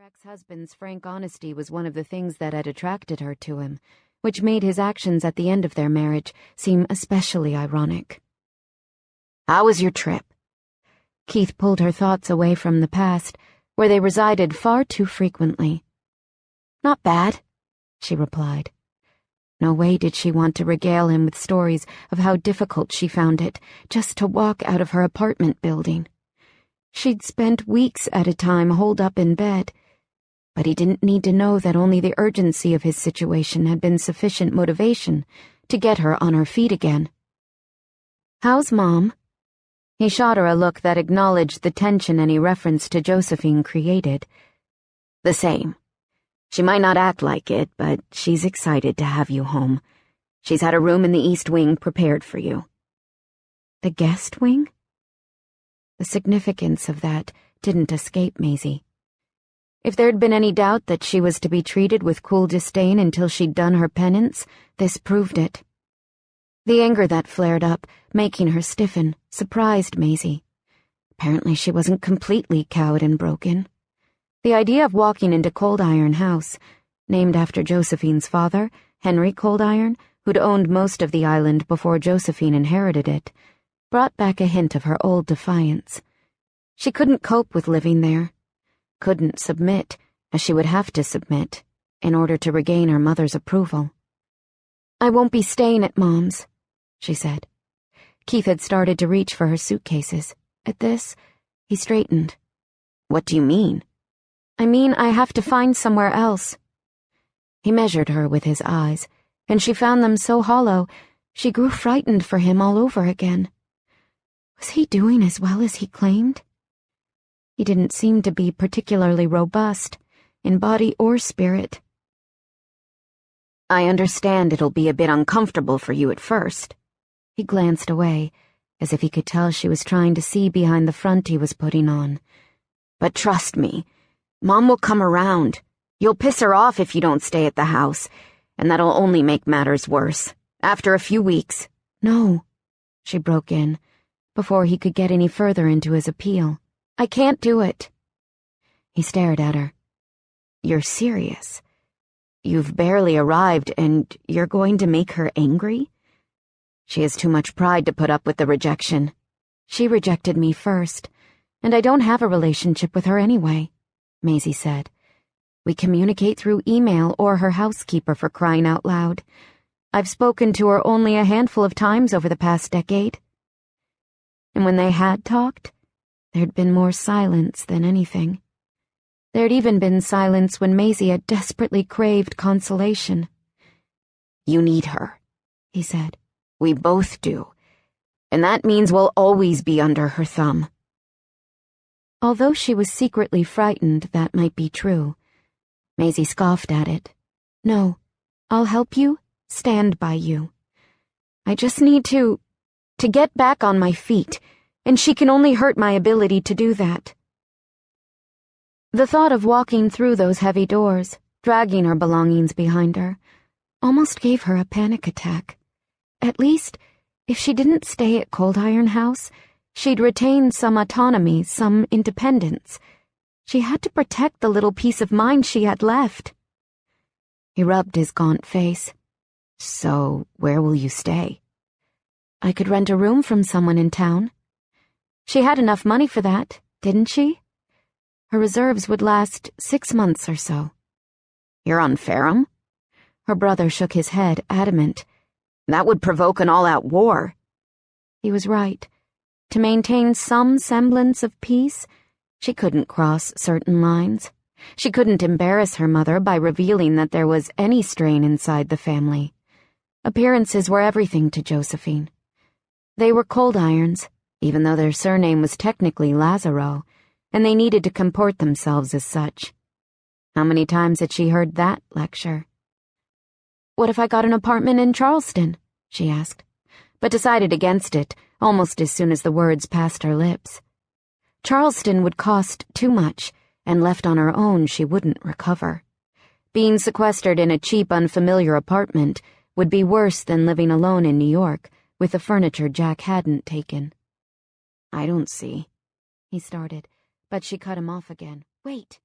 ex-husband's frank honesty was one of the things that had attracted her to him, which made his actions at the end of their marriage seem especially ironic. "How was your trip?" Keith pulled her thoughts away from the past, where they resided far too frequently. "Not bad," she replied. No way did she want to regale him with stories of how difficult she found it just to walk out of her apartment building. She'd spent weeks at a time holed up in bed, but he didn't need to know that only the urgency of his situation had been sufficient motivation to get her on her feet again. "How's Mom?" He shot her a look that acknowledged the tension any reference to Josephine created. "The same. She might not act like it, but she's excited to have you home. She's had a room in the East Wing prepared for you." The guest wing? The significance of that didn't escape Maisey. If there'd been any doubt that she was to be treated with cool disdain until she'd done her penance, this proved it. The anger that flared up, making her stiffen, surprised Maisey. Apparently she wasn't completely cowed and broken. The idea of walking into Cold Iron House, named after Josephine's father, Henry Cold Iron, who'd owned most of the island before Josephine inherited it, brought back a hint of her old defiance. She couldn't cope with living there. Couldn't submit, as she would have to submit, in order to regain her mother's approval. "I won't be staying at Mom's," she said. Keith had started to reach for her suitcases. At this, he straightened. "What do you mean?" "I mean I have to find somewhere else." He measured her with his eyes, and she found them so hollow, she grew frightened for him all over again. Was he doing as well as he claimed? He didn't seem to be particularly robust, in body or spirit. "I understand it'll be a bit uncomfortable for you at first." He glanced away, as if he could tell she was trying to see behind the front he was putting on. "But trust me, Mom will come around. You'll piss her off if you don't stay at the house, and that'll only make matters worse. After a few weeks—" "No," she broke in, before he could get any further into his appeal. "I can't do it." He stared at her. "You're serious? You've barely arrived, and you're going to make her angry? She has too much pride to put up with the rejection. She rejected me first, and I don't have a relationship with her anyway," Maisey said. "We communicate through email or her housekeeper, for crying out loud. I've spoken to her only a handful of times over the past decade." And when they had talked, there'd been more silence than anything. There'd even been silence when Maisey had desperately craved consolation. "You need her," he said. "We both do. And that means we'll always be under her thumb." Although she was secretly frightened that might be true, Maisey scoffed at it. "No, I'll help you, stand by you. I just need to get back on my feet, and she can only hurt my ability to do that." The thought of walking through those heavy doors, dragging her belongings behind her, almost gave her a panic attack. At least, if she didn't stay at Cold Iron House, she'd retain some autonomy, some independence. She had to protect the little peace of mind she had left. He rubbed his gaunt face. "So, where will you stay?" "I could rent a room from someone in town." She had enough money for that, didn't she? Her reserves would last 6 months or so. "You're on Fairham?" Her brother shook his head, adamant. "That would provoke an all-out war." He was right. To maintain some semblance of peace, she couldn't cross certain lines. She couldn't embarrass her mother by revealing that there was any strain inside the family. Appearances were everything to Josephine. They were Cold Irons, even though their surname was technically Lazarow, and they needed to comport themselves as such. How many times had she heard that lecture? "What if I got an apartment in Charleston?" she asked, but decided against it almost as soon as the words passed her lips. Charleston would cost too much, and left on her own she wouldn't recover. Being sequestered in a cheap, unfamiliar apartment would be worse than living alone in New York with the furniture Jack hadn't taken. "I don't see," he started, but she cut him off again. "Wait."